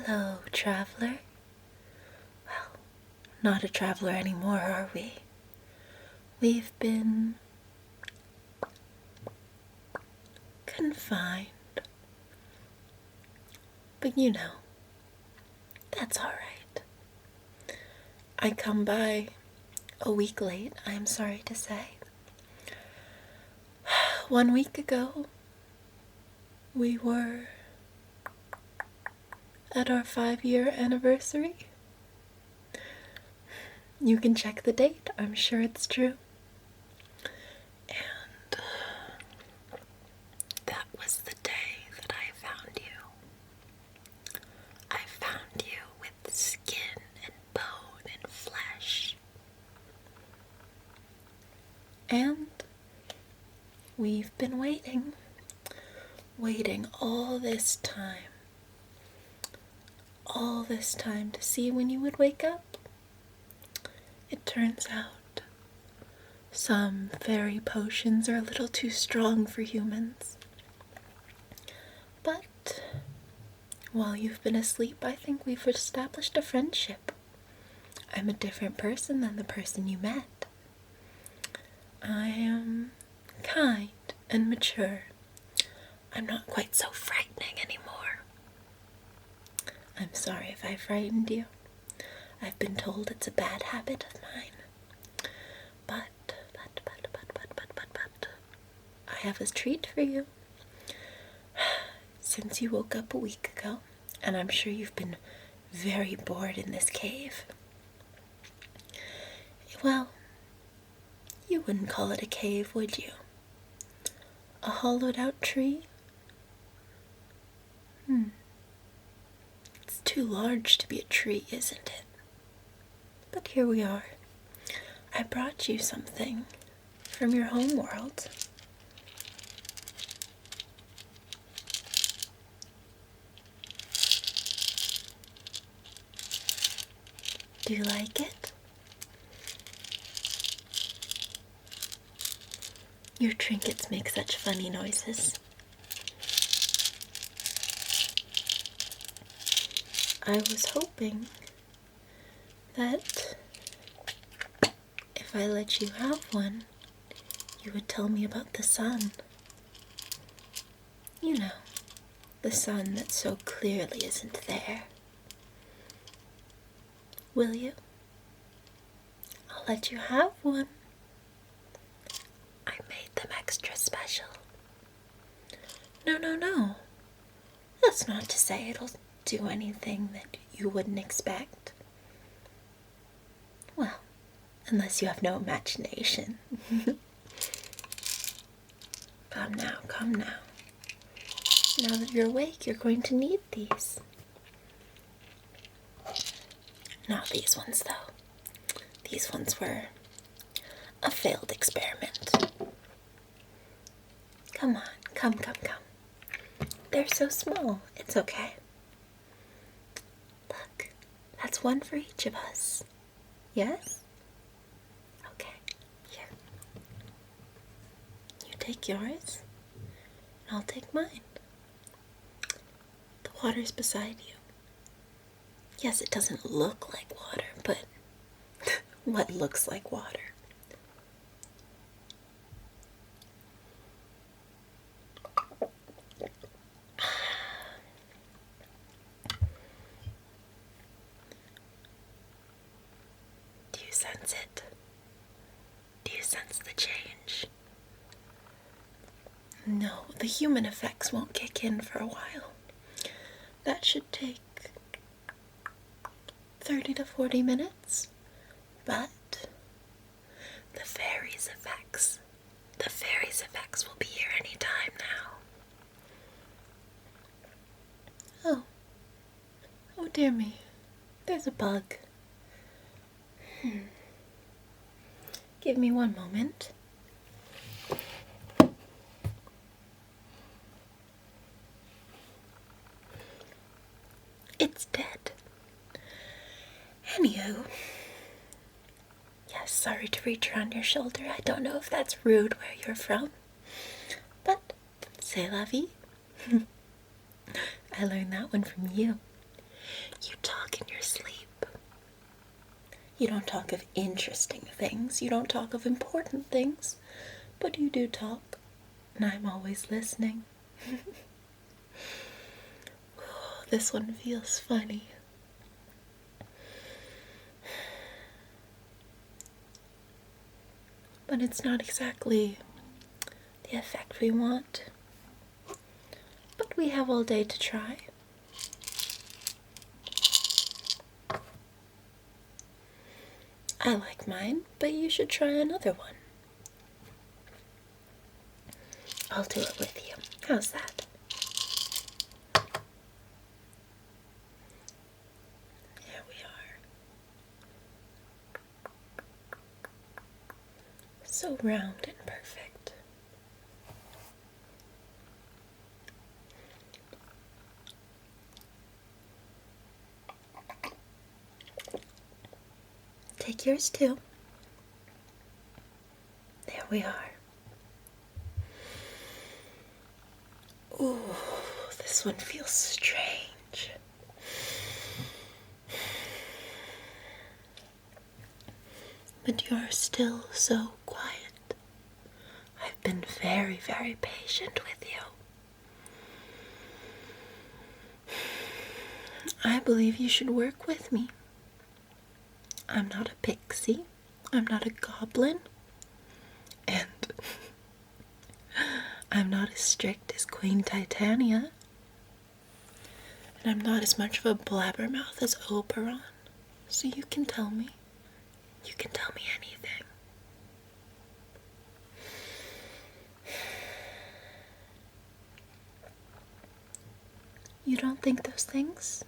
Hello, traveler. Well, not a traveler anymore, are we? We've been confined. But you know, that's all right. I come by a week late, I'm sorry to say. 1 week ago, we were at our 5-year anniversary. You can check the date, I'm sure it's true. And that was the day that I found you. I found you with skin and bone and flesh. And we've been waiting all this time to see when you would wake up. It turns out some fairy potions are a little too strong for humans. But while you've been asleep, I think we've established a friendship. I'm a different person than the person you met. I am kind and mature. I'm not quite so frightening anymore. I'm sorry if I frightened you. I've been told it's a bad habit of mine. But, I have a treat for you. Since you woke up a week ago, and I'm sure you've been very bored in this cave. Well, you wouldn't call it a cave, would you? A hollowed out tree? It's too large to be a tree, isn't it? But here we are. I brought you something from your home world. Do you like it? Your trinkets make such funny noises. I was hoping that if I let you have one, you would tell me about the sun. You know, the sun that so clearly isn't there. Will you? I'll let you have one. I made them extra special. No. That's not to say it'll do anything that you wouldn't expect. Well, unless you have no imagination. Come now. Now that you're awake, you're going to need these. Not these ones, though. These ones were a failed experiment. Come on, come. They're so small, it's okay. Look, that's one for each of us. Yes? Okay, here. You take yours, and I'll take mine. The water's beside you. Yes, it doesn't look like water, but what looks like water? Do you sense it? Do you sense the change? No, the human effects won't kick in for a while. That should take 30 to 40 minutes. But the fairies' effects will be here any time now. Oh dear me, there's a bug. Give me one moment. It's dead. Anywho, yes, sorry to reach around your shoulder. I don't know if that's rude where you're from, but c'est la vie. I learned that one from you. You talk in your sleep. You don't talk of interesting things. You don't talk of important things. But you do talk. And I'm always listening. This one feels funny. But it's not exactly the effect we want. But we have all day to try. I like mine, but you should try another one. I'll do it with you. How's that? There we are. So round and perfect. Take yours too. There we are. Ooh, this one feels strange. But you're still so quiet. I've been very, very patient with you. I believe you should work with me. I'm not a pixie. I'm not a goblin. And I'm not as strict as Queen Titania. And I'm not as much of a blabbermouth as Oberon. So you can tell me. You can tell me anything. You don't think those things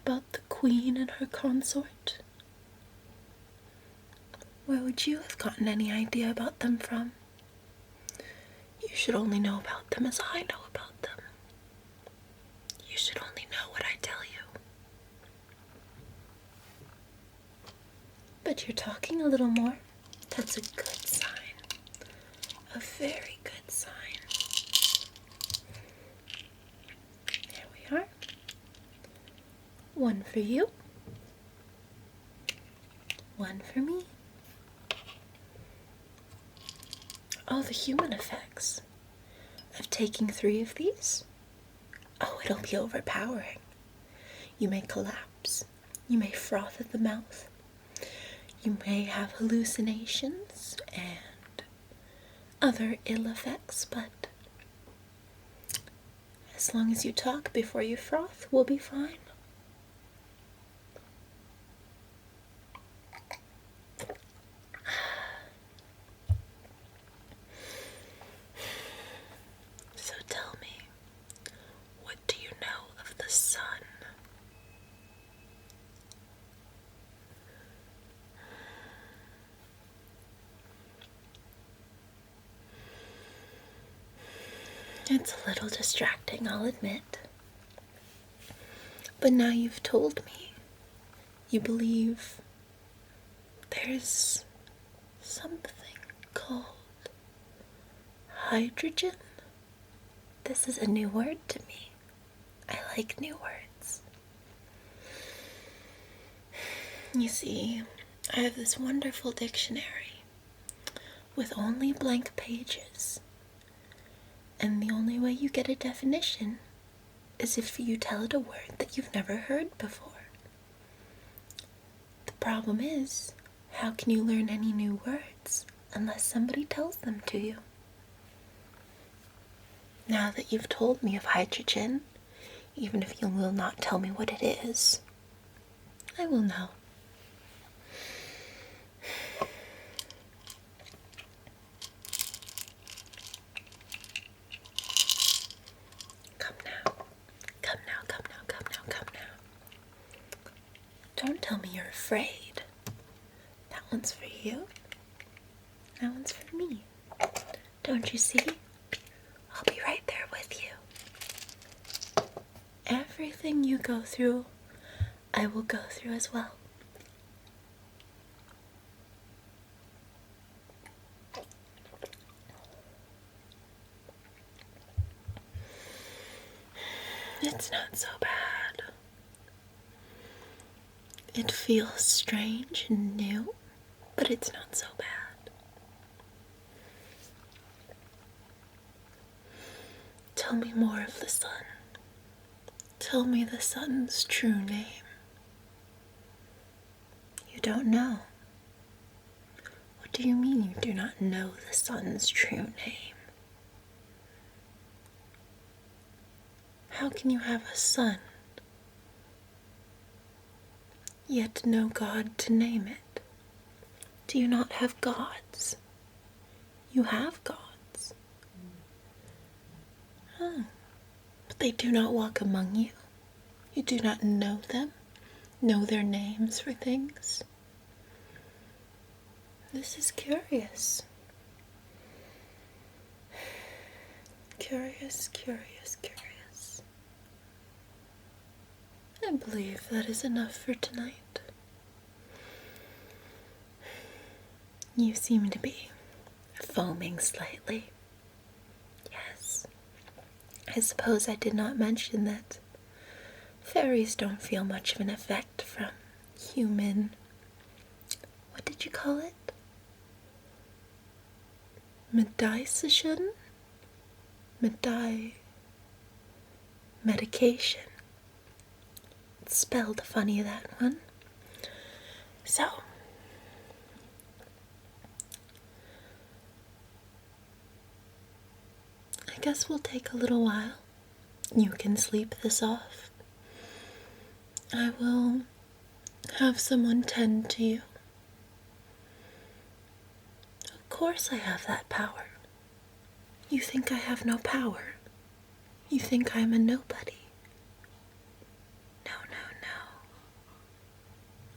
about the queen and her consort? Where would you have gotten any idea about them from? You should only know about them as I know about them. You should only know what I tell you. But you're talking a little more. That's a good sign. A very good sign. There we are. One for you. One for me. Oh, the human effects of taking 3 of these. Oh, it'll be overpowering. You may collapse. You may froth at the mouth. You may have hallucinations and other ill effects, but as long as you talk before you froth, we'll be fine. So tell me, what do you know of the sun? It's a little distracting, I'll admit. But now you've told me, you believe there's something called hydrogen? This is a new word to me. I like new words. You see, I have this wonderful dictionary with only blank pages. And the only way you get a definition is if you tell it a word that you've never heard before. The problem is, how can you learn any new words unless somebody tells them to you? Now that you've told me of hydrogen, even if you will not tell me what it is, I will know. Don't tell me you're afraid. That one's for you. That one's for me. Don't you see? I'll be right there with you. Everything you go through, I will go through as well. It's not so bad. It feels strange and new, but it's not so bad. Tell me more of the sun. Tell me the sun's true name. You don't know. What do you mean you do not know the sun's true name? How can you have a son, yet no God to name it? Do you not have gods? You have gods. Oh, but they do not walk among you. You do not know them, know their names for things. This is curious. Curious, curious, curious. I believe that is enough for tonight. You seem to be foaming slightly. Yes. I suppose I did not mention that fairies don't feel much of an effect from human... What did you call it? Medication? Medication. It's spelled funny, that one. So, I guess we'll take a little while. You can sleep this off. I will have someone tend to you. Of course I have that power. You think I have no power? You think I'm a nobody? No, no, no.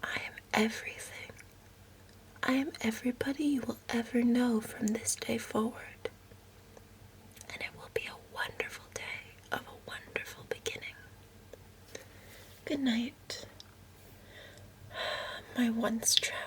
I am everything. I am everybody you will ever know from this day forward. And it will be a wonderful day of a wonderful beginning. Good night, my once trapped